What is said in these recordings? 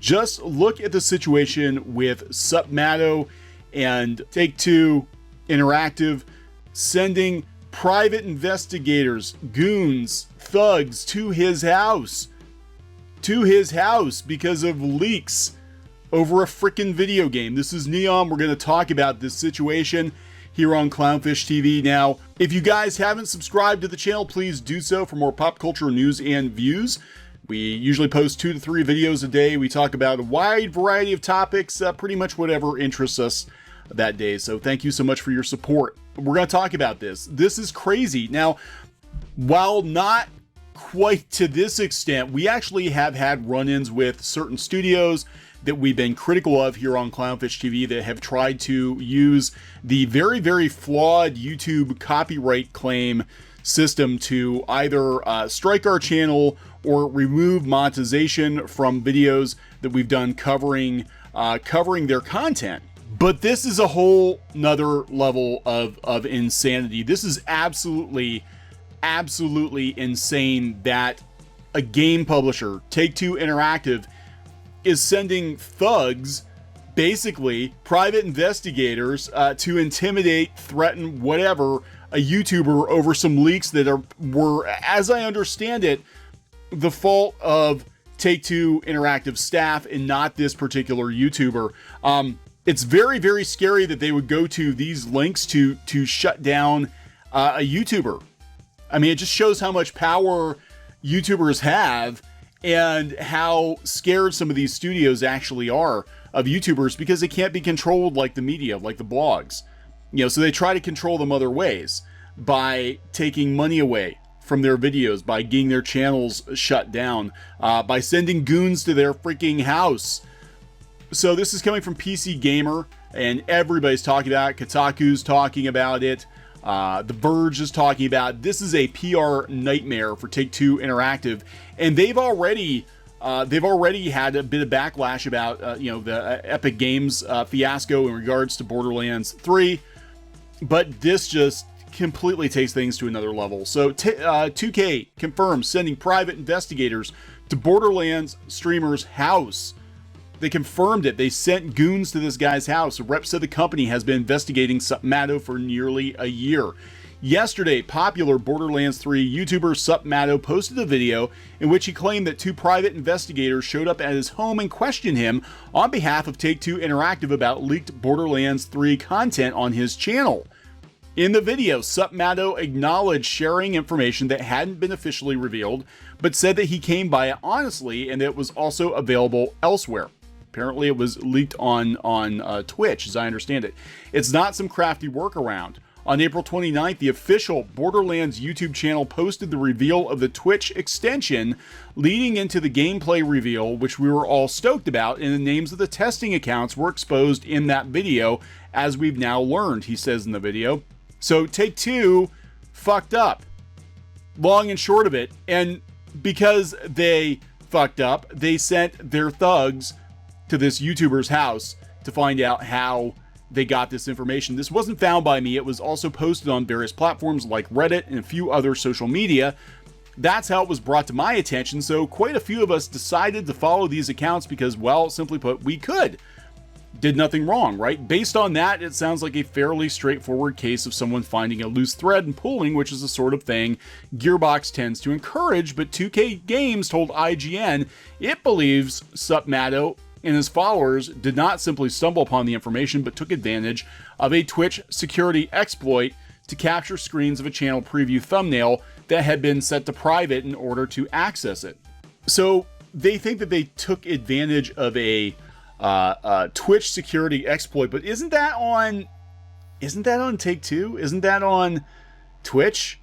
Just look at the situation with Supmato and Take-Two Interactive sending private investigators, goons, thugs to his house because of leaks over a frickin' video game. This is Neon. We're going to talk about this situation here on Clownfish TV. Now, if you guys haven't subscribed to the channel, please do so for more pop culture news and views. We usually post 2 to 3 videos a day. We talk about a wide variety of topics, pretty much whatever interests us that day. So thank you so much for your support. We're going to talk about this. This is crazy. Now, while not quite to this extent, we actually have had run-ins with certain studios that we've been critical of here on Clownfish TV that have tried to use the very, very flawed YouTube copyright claim system to either strike our channel or remove monetization from videos that we've done covering their content. But this is a whole nother level of insanity. This is absolutely insane that a game publisher, Take-Two Interactive, is sending thugs, basically private investigators, to intimidate, threaten, whatever, a YouTuber over some leaks that were, as I understand it, the fault of Take-Two Interactive staff and not this particular YouTuber. It's very, very scary that they would go to these links to shut down a YouTuber. I mean, it just shows how much power YouTubers have and how scared some of these studios actually are of YouTubers because they can't be controlled like the media, like the blogs. You know, so they try to control them other ways by taking money away from their videos, by getting their channels shut down, by sending goons to their freaking house. So this is coming from PC Gamer, and everybody's talking about it. Kotaku's talking about it. The Verge is talking about it. This is a PR nightmare for Take-Two Interactive, and they've already had a bit of backlash about the Epic Games fiasco in regards to Borderlands 3, but this just completely takes things to another level. So 2K confirms sending private investigators to Borderlands streamer's house. They confirmed it. They sent goons to this guy's house. A rep said the company has been investigating Supmato for nearly a year. Yesterday, popular Borderlands 3 YouTuber Supmato posted a video in which he claimed that 2 private investigators showed up at his home and questioned him on behalf of Take-Two Interactive about leaked Borderlands 3 content on his channel. In the video, Supmato acknowledged sharing information that hadn't been officially revealed, but said that he came by it honestly and that it was also available elsewhere. Apparently it was leaked on Twitch, as I understand it. It's not some crafty workaround. On April 29th, the official Borderlands YouTube channel posted the reveal of the Twitch extension leading into the gameplay reveal, which we were all stoked about, and the names of the testing accounts were exposed in that video, as we've now learned, he says in the video. So Take-Two fucked up, long and short of it, and because they fucked up, they sent their thugs to this YouTuber's house to find out how they got this information. This wasn't found by me. It was also posted on various platforms like Reddit and a few other social media. That's how it was brought to my attention. So quite a few of us decided to follow these accounts because, well, simply put, we could. Did nothing wrong, right? Based on that, it sounds like a fairly straightforward case of someone finding a loose thread and pulling, which is the sort of thing Gearbox tends to encourage. But 2K Games told IGN it believes Supmato and his followers did not simply stumble upon the information, but took advantage of a Twitch security exploit to capture screens of a channel preview thumbnail that had been set to private in order to access it. So they think that they took advantage of a Twitch security exploit, but isn't that on Take-Two? Isn't that on Twitch?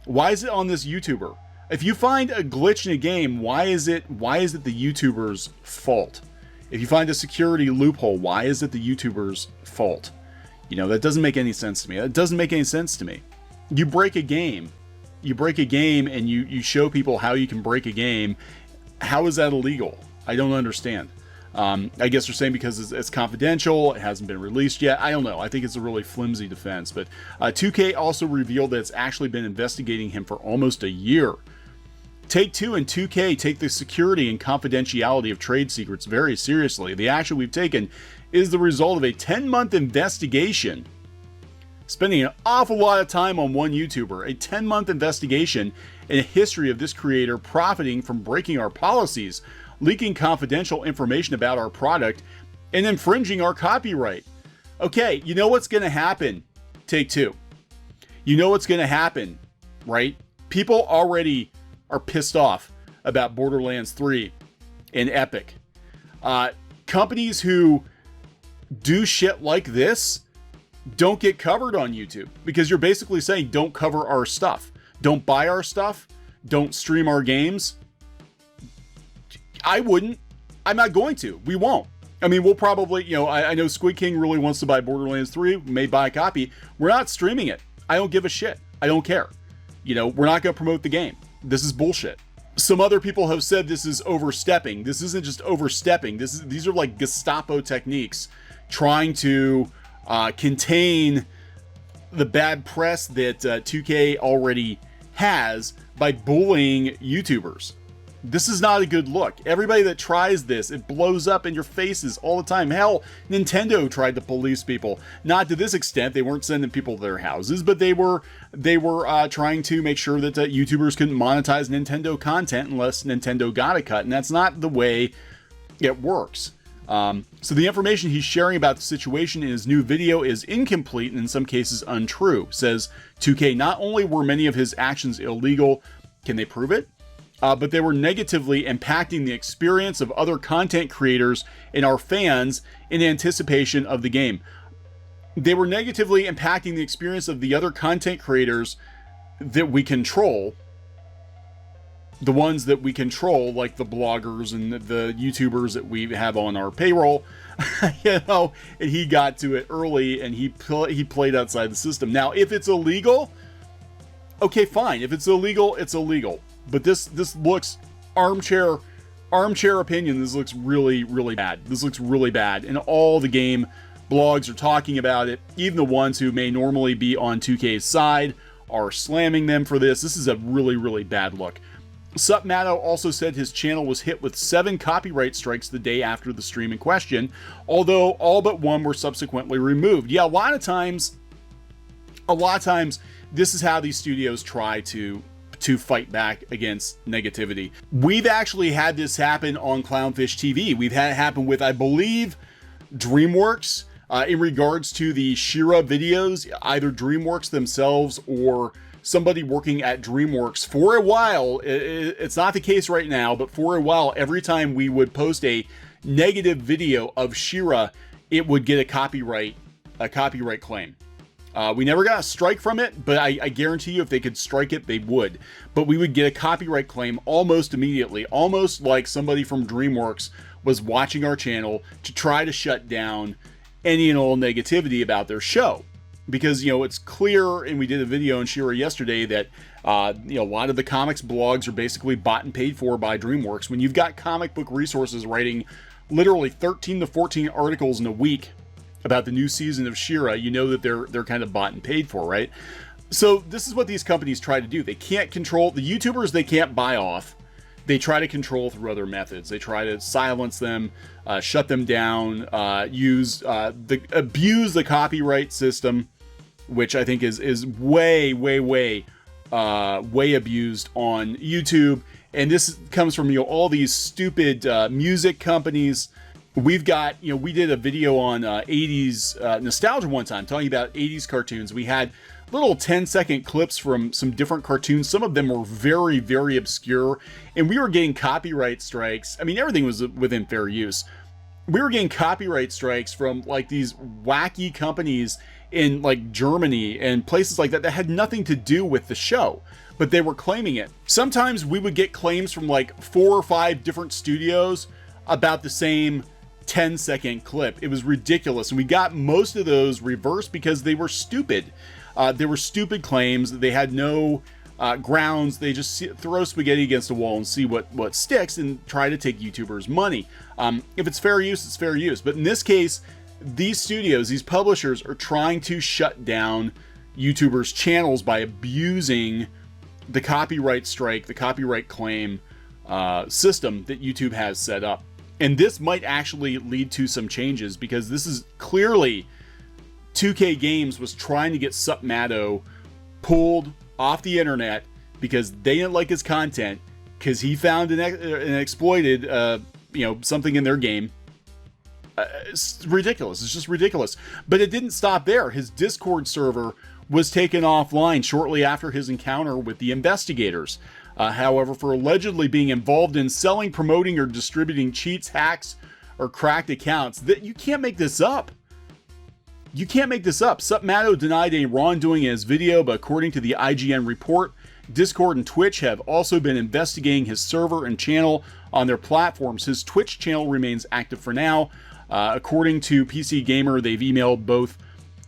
Why is it on this YouTuber? If you find a glitch in a game, why is it the YouTuber's fault? If you find a security loophole, why is it the YouTuber's fault? You know, that doesn't make any sense to me. That doesn't make any sense to me. You break a game. And you show people how you can break a game. How is that illegal? I don't understand. I guess they're saying because it's confidential, it hasn't been released yet. I don't know. I think it's a really flimsy defense. But 2K also revealed that it's actually been investigating him for almost a year. Take-Two and 2K take the security and confidentiality of trade secrets very seriously. The action we've taken is the result of a 10-month investigation, spending an awful lot of time on one YouTuber, a 10-month investigation in a history of this creator profiting from breaking our policies, leaking confidential information about our product, and infringing our copyright. Okay, you know what's going to happen, Take-Two. You know what's going to happen, right? People already are pissed off about Borderlands 3 and Epic. Companies who do shit like this don't get covered on YouTube because you're basically saying don't cover our stuff. Don't buy our stuff. Don't stream our games. I wouldn't. I'm not going to. We won't. I mean, we'll probably, you know, I know Squid King really wants to buy Borderlands 3. We may buy a copy. We're not streaming it. I don't give a shit. I don't care. You know, we're not going to promote the game. This is bullshit. Some other people have said this is overstepping. This isn't just overstepping. These are like Gestapo techniques trying to contain the bad press that 2K already has by bullying YouTubers. This is not a good look. Everybody that tries this, it blows up in your faces all the time. Hell, Nintendo tried to police people. Not to this extent. They weren't sending people to their houses, but they were trying to make sure that YouTubers couldn't monetize Nintendo content unless Nintendo got a cut, and that's not the way it works. So the information he's sharing about the situation in his new video is incomplete and in some cases untrue. Says 2K, not only were many of his actions illegal, can they prove it? But they were negatively impacting the experience of other content creators and our fans in anticipation of the game. They were negatively impacting the experience of the other content creators that we control. The ones that we control, like the bloggers and the YouTubers that we have on our payroll. You know, and he got to it early and he played outside the system. Now, if it's illegal, okay, fine. If it's illegal, it's illegal. But this looks armchair opinion. This looks really, really bad. This looks really bad. And all the game blogs are talking about it. Even the ones who may normally be on 2K's side are slamming them for this. This is a really, really bad look. Supmato also said his channel was hit with 7 copyright strikes the day after the stream in question, although all but 1 were subsequently removed. Yeah, a lot of times, this is how these studios try to fight back against negativity. We've actually had this happen on Clownfish TV. We've had it happen with, I believe, DreamWorks in regards to the She-Ra videos, either DreamWorks themselves or somebody working at DreamWorks. For a while, it's not the case right now, but for a while, every time we would post a negative video of She-Ra, it would get a copyright claim. We never got a strike from it, but I guarantee you if they could strike it, they would. But we would get a copyright claim almost immediately, almost like somebody from DreamWorks was watching our channel to try to shut down any and all negativity about their show. Because, you know, it's clear, and we did a video on She-Ra yesterday, that, you know, a lot of the comics blogs are basically bought and paid for by DreamWorks. When you've got comic book resources writing literally 13 to 14 articles in a week about the new season of She-Ra, you know that they're kind of bought and paid for, right? So this is what these companies try to do. They can't control the YouTubers. They can't buy off. They try to control through other methods. They try to silence them, shut them down, abuse the copyright system, which I think is way abused on YouTube. And this comes from, you know, all these stupid music companies. We've got, you know, we did a video on 80s nostalgia one time talking about 80s cartoons. We had little 10-second clips from some different cartoons. Some of them were very, very obscure, and we were getting copyright strikes. I mean, everything was within fair use. We were getting copyright strikes from like these wacky companies in like Germany and places like that had nothing to do with the show, but they were claiming it. Sometimes we would get claims from like 4 or 5 different studios about the same 10-second clip. It was ridiculous, and we got most of those reversed because they were stupid. They were stupid claims. They had no grounds. They just throw spaghetti against the wall and see what sticks and try to take YouTubers' money. If it's fair use, it's fair use. But in this case, these studios, these publishers are trying to shut down YouTubers' channels by abusing the copyright strike, the copyright claim system that YouTube has set up. And this might actually lead to some changes, because this is clearly 2K Games was trying to get Sup Matto pulled off the internet because they didn't like his content, because he found an exploited, something in their game. It's ridiculous. It's just ridiculous. But it didn't stop there. His Discord server was taken offline shortly after his encounter with the investigators. However, for allegedly being involved in selling, promoting, or distributing cheats, hacks, or cracked accounts. That you can't make this up. You can't make this up. Sup Matto denied any wrongdoing in his video, but according to the IGN report, Discord and Twitch have also been investigating his server and channel on their platforms. His Twitch channel remains active for now. According to PC Gamer, they've emailed both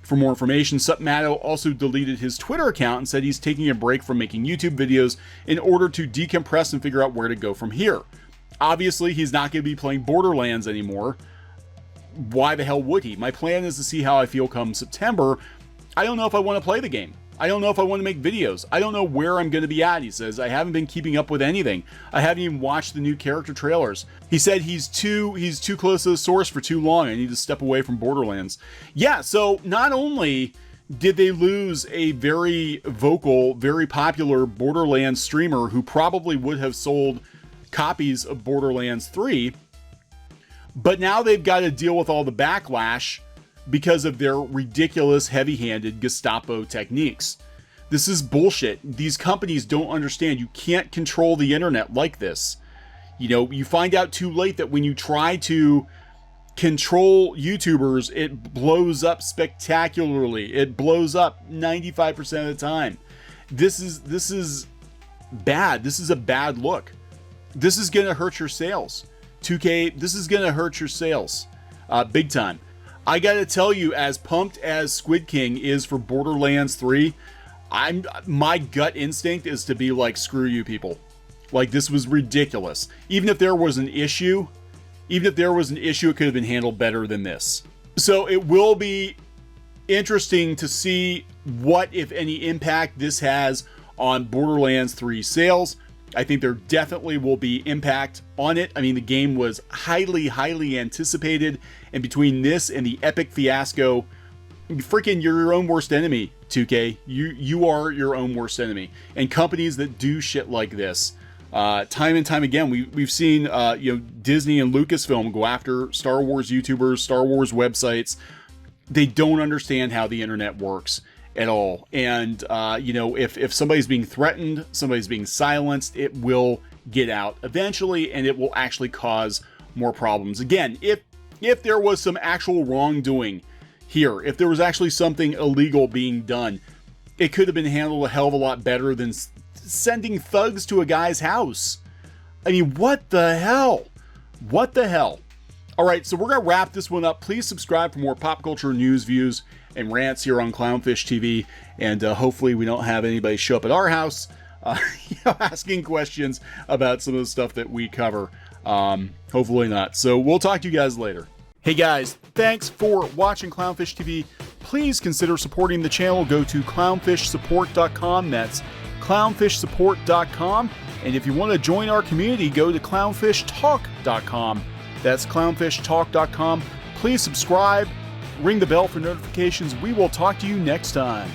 for more information. Sup Matto also deleted his Twitter account and said he's taking a break from making YouTube videos in order to decompress and figure out where to go from here. Obviously, he's not going to be playing Borderlands anymore. Why the hell would he? My plan is to see how I feel come September. I don't know if I want to play the game. I don't know if I want to make videos. I don't know where I'm going to be at, he says. I haven't been keeping up with anything. I haven't even watched the new character trailers. He said he's too close to the source for too long. I need to step away from Borderlands. Yeah, so not only did they lose a very vocal, very popular Borderlands streamer who probably would have sold copies of Borderlands 3, but now they've got to deal with all the backlash because of their ridiculous, heavy-handed Gestapo techniques. This is bullshit. These companies don't understand. You can't control the internet like this. You know, you find out too late that when you try to control YouTubers, it blows up spectacularly. It blows up 95% of the time. This is bad. This is a bad look. This is going to hurt your sales. 2K, this is going to hurt your sales. Big time. I gotta tell you, as pumped as Squid King is for Borderlands 3, my gut instinct is to be like, screw you people. Like, this was ridiculous. Even if there was an issue, it could have been handled better than this. So it will be interesting to see what, if any, impact this has on Borderlands 3 sales. I think there definitely will be impact on it. I mean, the game was highly, highly anticipated. And between this and the epic fiasco, freaking, you're your own worst enemy, 2K. You are your own worst enemy. And companies that do shit like this, time and time again, we've seen Disney and Lucasfilm go after Star Wars YouTubers, Star Wars websites. They don't understand how the internet works at all. And if somebody's being threatened, somebody's being silenced, it will get out eventually, and it will actually cause more problems. Again, if there was some actual wrongdoing here, if there was actually something illegal being done, it could have been handled a hell of a lot better than sending thugs to a guy's house. I mean, what the hell? What the hell? All right, so we're going to wrap this one up. Please subscribe for more pop culture news, views, and rants here on Clownfish TV. And hopefully we don't have anybody show up at our house asking questions about some of the stuff that we cover. Hopefully not. So we'll talk to you guys later. Hey guys, thanks for watching Clownfish TV. Please consider supporting the channel. Go to clownfishsupport.com. That's clownfishsupport.com. And if you want to join our community, go to clownfishtalk.com. That's clownfishtalk.com. Please subscribe, ring the bell for notifications. We will talk to you next time.